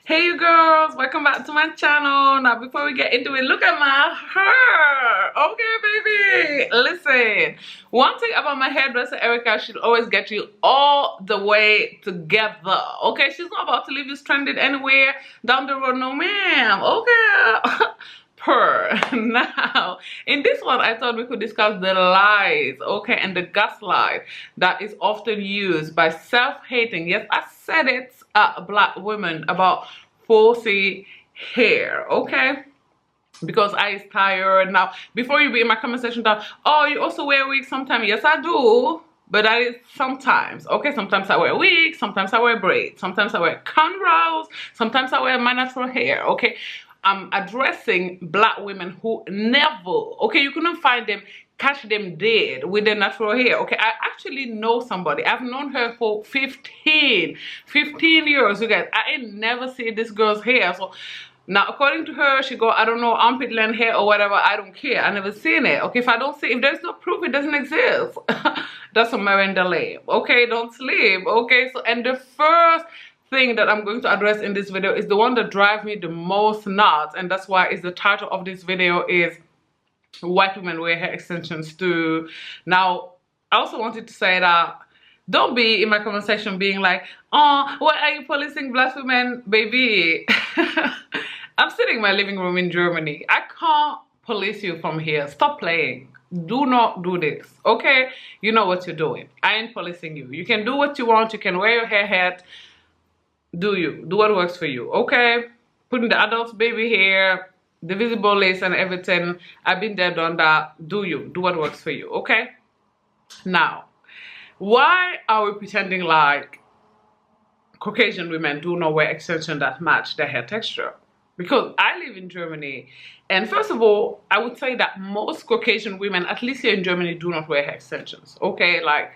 Hey you girls, welcome back to my channel. Now before we get into it, look at my hair. Okay baby, listen, one thing about my hairdresser Erica, she'll always get you all the way together. Okay, she's not about to leave you stranded anywhere down the road, no ma'am. Okay. Now in this one I thought we could discuss the lies, okay, and the gaslight that is often used by self-hating, yes I said it, black women about falsy hair, okay, because I is tired. Now before you be in my comment section down, oh you also wear wigs sometimes, yes I do, but that is sometimes, okay. Sometimes I wear wigs, sometimes I wear braids, sometimes I wear cornrows, sometimes I wear my natural hair, okay. I'm addressing black women who never, okay, you couldn't find them, catch them dead with their natural hair, okay. I actually know somebody, I've known her for 15 years, you guys. I ain't never seen this girl's hair. So now according to her, she go, I don't know, armpit length hair or whatever, I don't care, I never seen it, okay. If I don't see, if there's no proof, it doesn't exist. That's a Miranda Lame, okay. Don't sleep, okay. So, and the first thing that I'm going to address in this video is the one that drives me the most nuts, and that's why is the title of this video is white women wear hair extensions too. Now I also wanted to say that don't be in my comment section being like, oh, why are you policing black women, baby? I'm sitting in my living room in Germany. I can't police you from here. Stop playing. Do not do this, okay? You know what you're doing. I ain't policing you. You can do what you want. You can wear your hair hat. Do you do what works for you, okay? Putting the adults baby hair, the visible lace and everything, I've been there, done that. Do you do what works for you, okay? Now why are we pretending like Caucasian women do not wear extensions that match their hair texture? Because I live in Germany, and first of all, I would say that most Caucasian women, at least here in Germany, do not wear hair extensions, okay? Like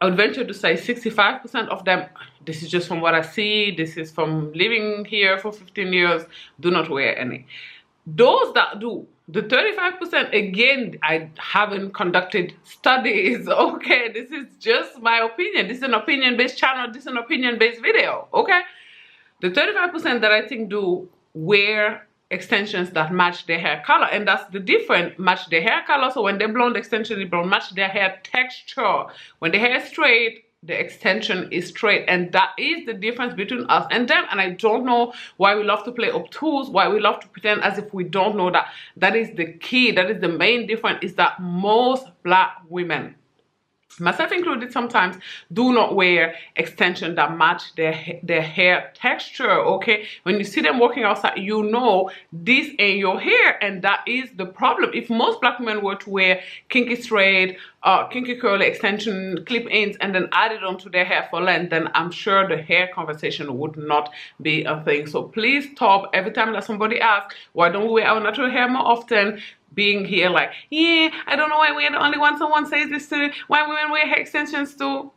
I would venture to say 65% of them, this is just from what I see, this is from living here for 15 years, do not wear any. Those that do, the 35%, again, I haven't conducted studies, okay? This is just my opinion. This is an opinion-based channel, this is an opinion-based video, okay? The 35% that I think do wear extensions that match their hair color, and that's the difference, match their hair color. So when they blonde extension, they blonde, match their hair texture. When the hair is straight, the extension is straight, and that is the difference between us and them. And I don't know why we love to play obtuse, why we love to pretend as if we don't know that. That is the key, that is the main difference, is that most black women, myself included sometimes, do not wear extensions that match their hair texture, okay? When you see them walking outside, you know this ain't your hair, and that is the problem. If most black women were to wear kinky straight, kinky curly extension clip-ins and then add it onto their hair for length, then I'm sure the hair conversation would not be a thing. So please stop every time that somebody asks, why don't we wear our natural hair more often, being here like, yeah, I don't know why we're the only one someone says this to, why women wear hair extensions too.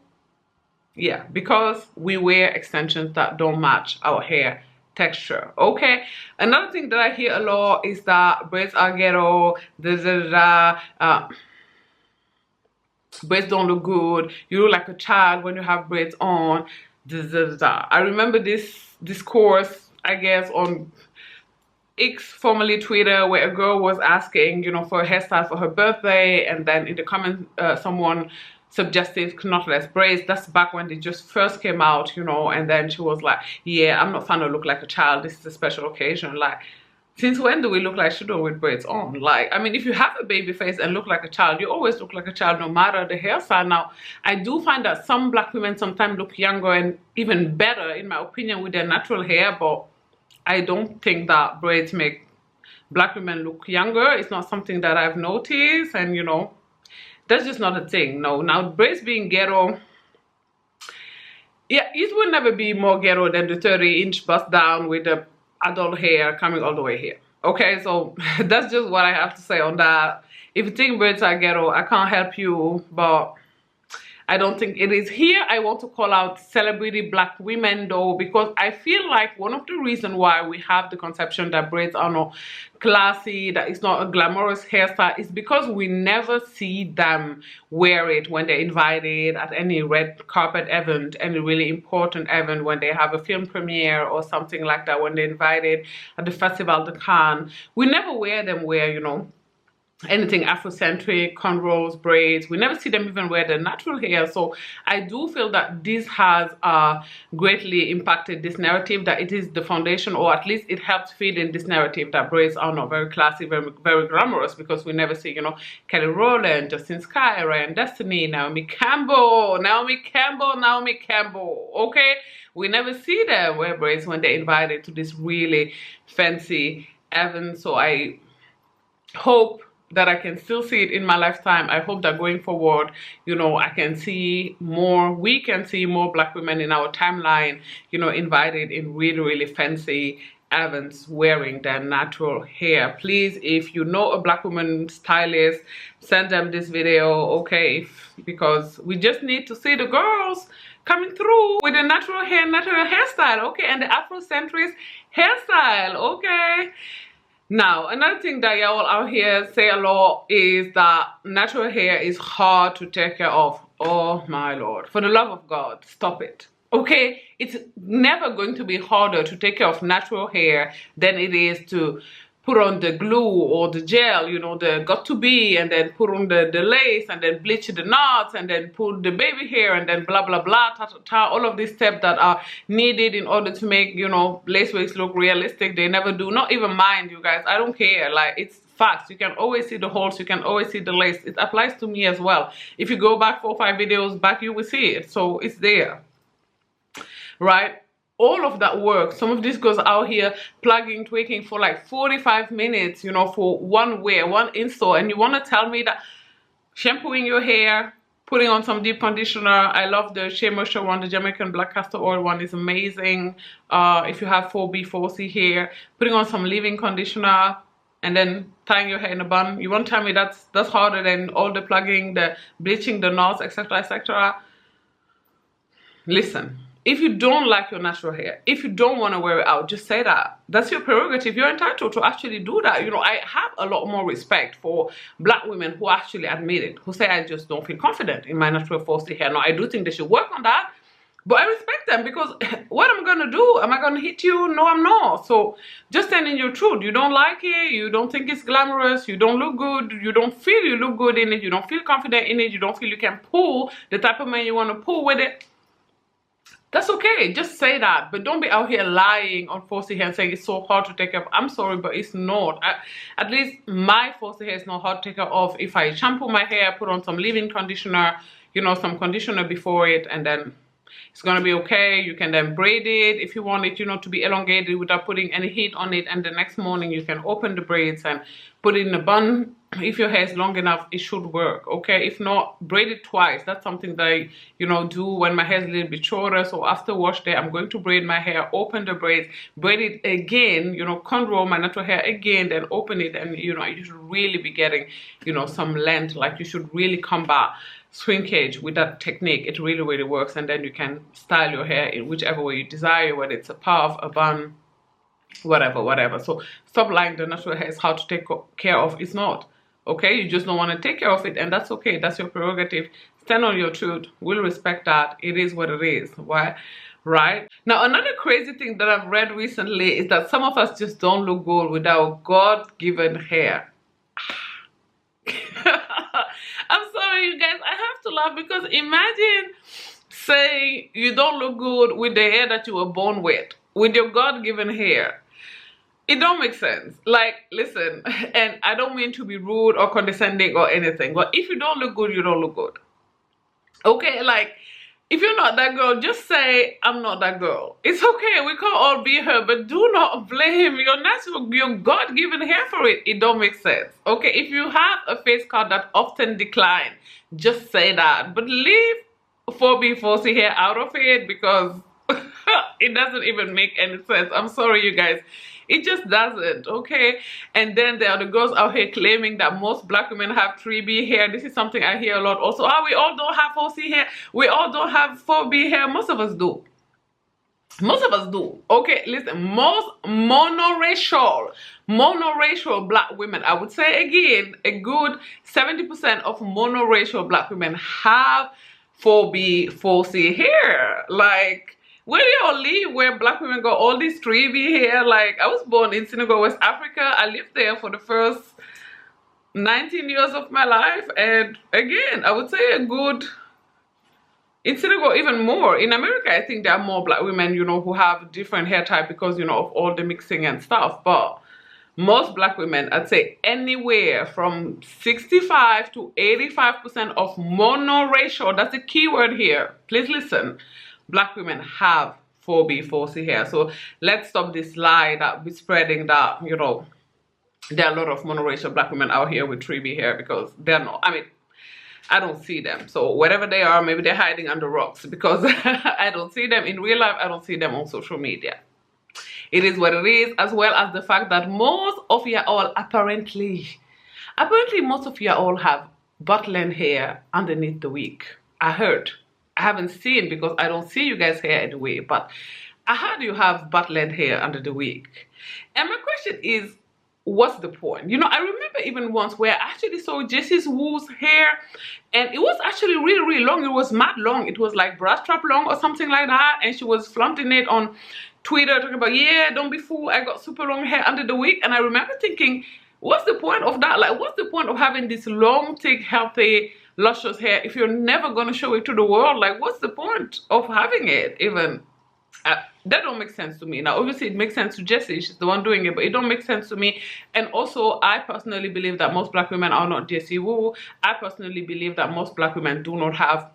Yeah, because we wear extensions that don't match our hair texture, okay? Another thing that I hear a lot is that braids are ghetto, braids don't look good, you look like a child when you have braids on, I remember this discourse, I guess, on X, formerly Twitter, where a girl was asking, you know, for a hairstyle for her birthday, and then in the comment someone suggested knotless braids. That's back when they just first came out, you know, and then she was like, yeah, I'm not trying to look like a child, this is a special occasion. Like, since when do we look like children with braids on? Like, I mean, if you have a baby face and look like a child, you always look like a child no matter the hairstyle. Now, I do find that some black women sometimes look younger and even better, in my opinion, with their natural hair, but I don't think that braids make black women look younger. It's not something that I've noticed, and you know, that's just not a thing. No, now braids being ghetto, yeah, it will never be more ghetto than the 30-inch bust down with the adult hair coming all the way here. Okay, so that's just what I have to say on that. If you think braids are ghetto, I can't help you, but I don't think it is. Here I want to call out celebrity black women though, because I feel like one of the reasons why we have the conception that braids are not classy, that it's not a glamorous hairstyle, is because we never see them wear it when they're invited at any red carpet event, any really important event, when they have a film premiere or something like that, when they're invited at the Festival de Cannes. We never wear them where, you know, anything Afrocentric, cornrows, braids. We never see them even wear their natural hair. So I do feel that this has greatly impacted this narrative, that it is the foundation, or at least it helps feed in this narrative that braids are not very classy, very glamorous, because we never see, you know, Kelly Rowland, Justin Sky, Ryan Destiny, Naomi Campbell, okay? We never see them wear braids when they're invited to this really fancy event. So I hope that I can still see it in my lifetime. I hope that going forward, you know, I can see more, we can see more black women in our timeline, you know, invited in really, really fancy events wearing their natural hair. Please, if you know a black woman stylist, send them this video, okay? Because we just need to see the girls coming through with a natural hairstyle, okay? And the Afrocentric hairstyle, okay? Now, another thing that y'all out here say a lot is that natural hair is hard to take care of. Oh my Lord, for the love of God, stop it. Okay, it's never going to be harder to take care of natural hair than it is to put on the glue or the gel, you know, the got to be, and then put on the lace, and then bleach the knots, and then put the baby hair, and then blah blah blah, all of these steps that are needed in order to make, you know, lace wigs look realistic. They never do. Not even mine, you guys. I don't care. Like, it's facts. You can always see the holes, you can always see the lace. It applies to me as well. If you go back 4 or 5 videos back, you will see it. So it's there, right? All of that work, some of this goes out here plugging, tweaking for like 45 minutes, you know, for one wear, one install, and you want to tell me that shampooing your hair, putting on some deep conditioner. I love the Shea Moisture one, the Jamaican black castor oil one is amazing. If you have 4B, 4C hair, putting on some leave-in conditioner and then tying your hair in a bun. You want to tell me that's harder than all the plugging, the bleaching, the knots, etc., etc.? Listen. If you don't like your natural hair, if you don't want to wear it out, just say that. That's your prerogative. You're entitled to actually do that. You know, I have a lot more respect for black women who actually admit it, who say, I just don't feel confident in my natural 4C hair. Now, I do think they should work on that, but I respect them, because what am I going to do? Am I going to hit you? No, I'm not. So just stand in your truth. You don't like it. You don't think it's glamorous. You don't look good. You don't feel you look good in it. You don't feel confident in it. You don't feel you can pull the type of man you want to pull with it. That's okay. Just say that, but don't be out here lying on 4C hair and saying it's so hard to take care of. I'm sorry, but it's not. At least my 4C hair is not hard to take care of. If I shampoo my hair, put on some leave-in conditioner, you know, some conditioner before it, and then it's gonna be okay. You can then braid it if you want it, you know, to be elongated without putting any heat on it, and the next morning you can open the braids and put it in a bun. If your hair is long enough, it should work, okay? If not, braid it twice. That's something that I, you know, do when my hair is a little bit shorter. So after wash day, I'm going to braid my hair, open the braids, braid it again, you know, cornrow my natural hair again, then open it, and, you know, you should really be getting, you know, some length. Like, you should really combat shrinkage with that technique. It really, really works. And then you can style your hair in whichever way you desire, whether it's a puff, a bun, whatever. So stop lying the natural hair is hard to take care of. It's not. Okay, you just don't want to take care of it, and that's okay. That's your prerogative. Stand on your truth. We'll respect that. It is what it is. Why? Right? Now, another crazy thing that I've read recently is that some of us just don't look good without God-given hair. I'm sorry, you guys. I have to laugh, because imagine saying you don't look good with the hair that you were born with your God-given hair. It don't make sense. Like, listen, and I don't mean to be rude or condescending or anything, but if you don't look good, you don't look good. Okay, like, if you're not that girl, just say, I'm not that girl. It's okay, we can all be her, but do not blame your natural, your God-given hair for it. It don't make sense. Okay, if you have a face card that often decline, just say that. But leave 4B, 4C hair out of it, because it doesn't even make any sense. I'm sorry, you guys. It just doesn't, okay? And then there are the girls out here claiming that most black women have 3B hair. This is something I hear a lot also. We all don't have 4C hair. We all don't have 4B hair. Most of us do. Most of us do. Okay, listen, most monoracial black women, I would say again, a good 70% of monoracial black women have 4B, 4C hair. Like, where do y'all live where black women got all this 3B hair? Like, I was born in Senegal, West Africa. I lived there for the first 19 years of my life. And again, I would say a good... In Senegal, even more. In America, I think there are more black women, you know, who have different hair type because, you know, of all the mixing and stuff. But most black women, I'd say anywhere from 65 to 85% of monoracial, that's the key word here. Please listen. Black women have 4B, 4C hair. So let's stop this lie that we're spreading that, you know, there are a lot of monoracial black women out here with 3B hair, because they're not. I mean, I don't see them. So wherever they are, maybe they're hiding under rocks, because I don't see them in real life. I don't see them on social media. It is what it is, as well as the fact that most of y'all apparently most of y'all have butt-length hair underneath the wig. I heard. I haven't seen, because I don't see you guys' hair anyway, but I heard you have butt-length hair under the wig. And my question is, what's the point? You know, I remember even once where I actually saw Jessie Woo's hair, and it was actually really, really long. It was mad long. It was like bra strap long or something like that, and she was flaunting it on Twitter, talking about, yeah, don't be fooled, I got super long hair under the wig. And I remember thinking, what's the point of that? Like, what's the point of having this long, thick, healthy, luscious hair if you're never gonna show it to the world? Like, what's the point of having it even? That don't make sense to me. Now, obviously, it makes sense to Jessie. She's the one doing it, but it don't make sense to me. And also, I personally believe that most black women are not Jessie Woo. I personally believe that most black women do not have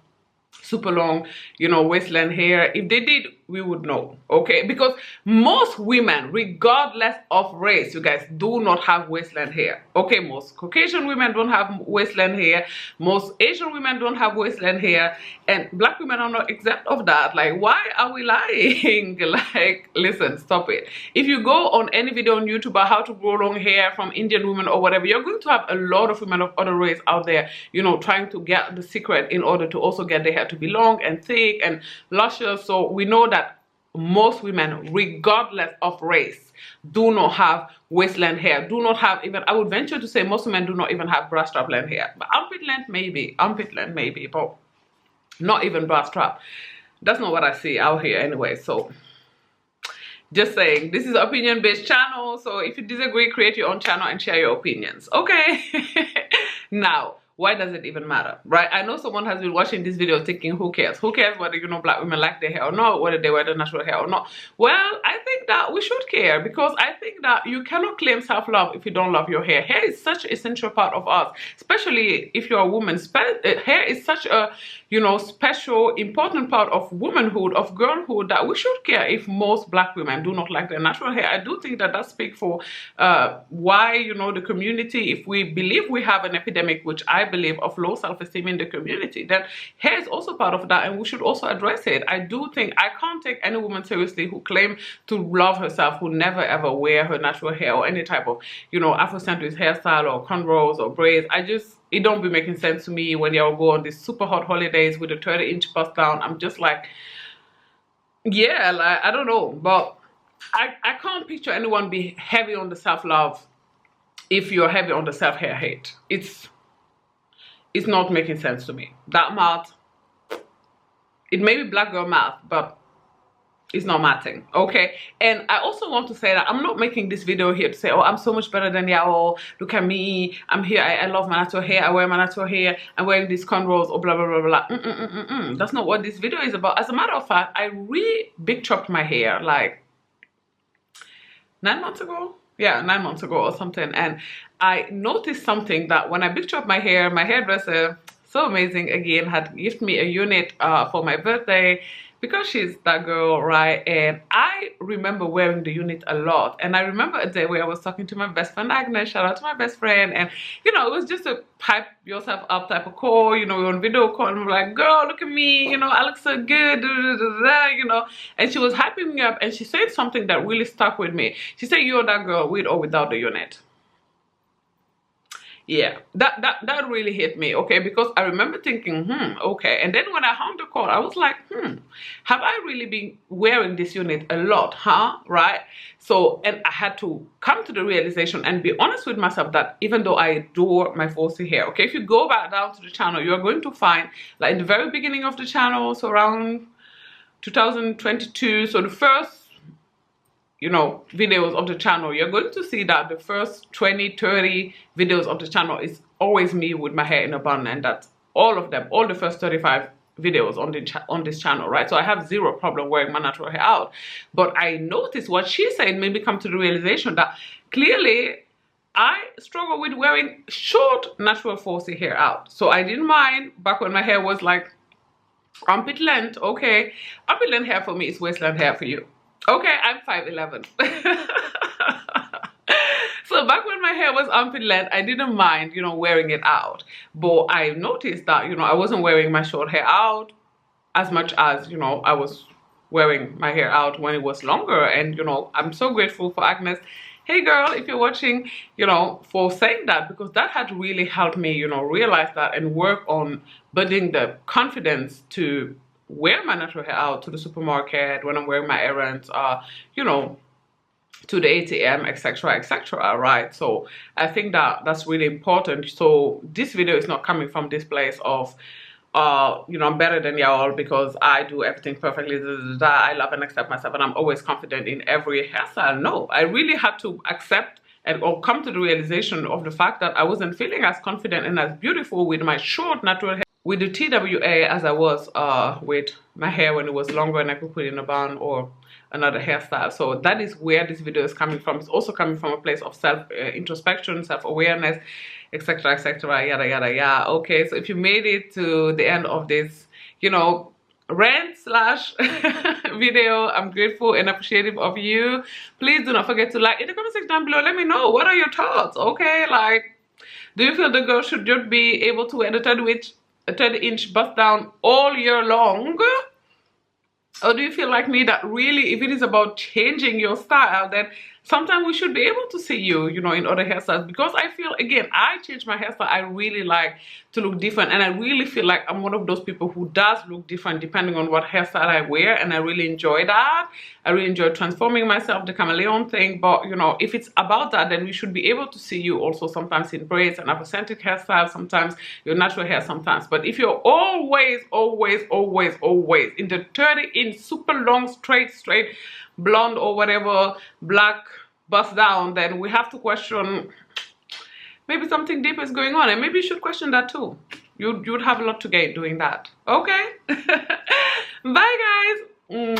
super long, you know, waistline hair. If they did, we would know, okay? Because most women, regardless of race, you guys, do not have waistline hair, okay? Most Caucasian women don't have waistline hair. Most Asian women don't have waistline hair, and black women are not exempt of that. Like, why are we lying? Like, listen, stop it. If you go on any video on YouTube about how to grow long hair from Indian women or whatever, you're going to have a lot of women of other race out there, you know, trying to get the secret in order to also get their hair to be long and thick and luscious. So we know that most women, regardless of race, do not have waistline hair, do not have even, I would venture to say most women do not even have bra strap length hair. But armpit length maybe, but not even bra strap. That's not what I see out here anyway. So just saying, this is an opinion-based channel, so if you disagree, create your own channel and share your opinions, okay? Now, why does it even matter, right? I know someone has been watching this video thinking, who cares? Who cares whether, you know, black women like their hair or not, whether they wear the natural hair or not? Well, I think that we should care, because I think that you cannot claim self-love if you don't love your hair. Hair is such an essential part of us, especially if you're a woman. Hair is such a, you know, special, important part of womanhood, of girlhood, that we should care if most black women do not like their natural hair. I do think that that speaks for why, you know, the community, if we believe we have an epidemic, which I believe, of low self-esteem in the community, then hair is also part of that, and we should also address it. I do think, I can't take any woman seriously who claim to love herself, who never ever wear her natural hair or any type of, you know, Afrocentric hairstyle or cornrows or braids. It don't be making sense to me when y'all go on these super hot holidays with a 30-inch bust down. I'm just like, yeah, like, I don't know, but I can't picture anyone be heavy on the self-love if you're heavy on the self-hair hate. It's not making sense to me. That math, it may be black girl math, but it's not matching, okay? And I also want to say that I'm not making this video here to say, oh, I'm so much better than y'all, look at me, I'm here, I love my natural hair, I wear my natural hair, I'm wearing these cornrows, or blah, blah, blah, blah. That's not what this video is about. As a matter of fact, I big chopped my hair like 9 months ago. Yeah, 9 months ago or something. And I noticed something, that when I big chopped my hairdresser, so amazing, again, had gifted me a unit for my birthday. because she's that girl, right? And I remember wearing the unit a lot. And I remember a day where I was talking to my best friend Agnes, shout out to my best friend. And, you know, it was just a pipe yourself up type of call, you know, we were on video call and we're like, girl, look at me, you know, I look so good, you know. And she was hyping me up and she said something that really stuck with me. She said, you're that girl with or without the unit. Yeah, that really hit me, okay, because I remember thinking, okay. And then when I hung the call, I was like, have I really been wearing this unit a lot, huh? Right? So, and I had to come to the realization and be honest with myself that even though I adore my 4C hair, okay, if you go back down to the channel, you're going to find, like in the very beginning of the channel, so around 2022, so the first, you know, videos of the channel, you're going to see that the first 20-30 videos of the channel is always me with my hair in a bun, and that's all of them, all the first 35 videos on this channel, right? So I have zero problem wearing my natural hair out. But I noticed what she said made me come to the realization that clearly I struggle with wearing short natural 4C hair out. So I didn't mind back when my hair was like armpit length, okay. Armpit length hair for me is waistline hair for you. Okay, I'm 5'11". So back when my hair was armpit length, I didn't mind, you know, wearing it out. But I noticed that, you know, I wasn't wearing my short hair out as much as, you know, I was wearing my hair out when it was longer. And, you know, I'm so grateful for Agnes. Hey girl, if you're watching, you know, for saying that, because that had really helped me, you know, realize that and work on building the confidence to wear my natural hair out to the supermarket when I'm wearing my errands, you know, to the ATM, etc, etc, right? So I think that that's really important. So this video is not coming from this place of you know, I'm better than y'all because I do everything perfectly, I love and accept myself and I'm always confident in every hairstyle. No, I really had to accept and or come to the realization of the fact that I wasn't feeling as confident and as beautiful with my short natural hair with the TWA as I was with my hair when it was longer and I could put it in a bun or another hairstyle. So that is where this video is coming from. It's also coming from a place of self introspection, self-awareness, etc, etc, yada yada yada. Okay, so if you made it to the end of this, you know, rant slash video, I'm grateful and appreciative of you. Please do not forget to like in the comment section down below. Let me know, what are your thoughts? Okay, like, do you feel the girl should just be able to wear the 30-inch bust down all year long? Or do you feel like me that really, if it is about changing your style, then sometimes we should be able to see you, you know, in other hairstyles? Because I feel, again, I change my hairstyle. I really like to look different. And I really feel like I'm one of those people who does look different depending on what hairstyle I wear. And I really enjoy that. I really enjoy transforming myself, the chameleon thing. But, you know, if it's about that, then we should be able to see you also sometimes in braids and Afrocentric hairstyles, sometimes your natural hair sometimes. But if you're always in the 30-inch super long straight blonde or whatever black bust down, then we have to question, maybe something deep is going on, and maybe you should question that too. You'd have a lot to gain doing that. Okay. Bye guys.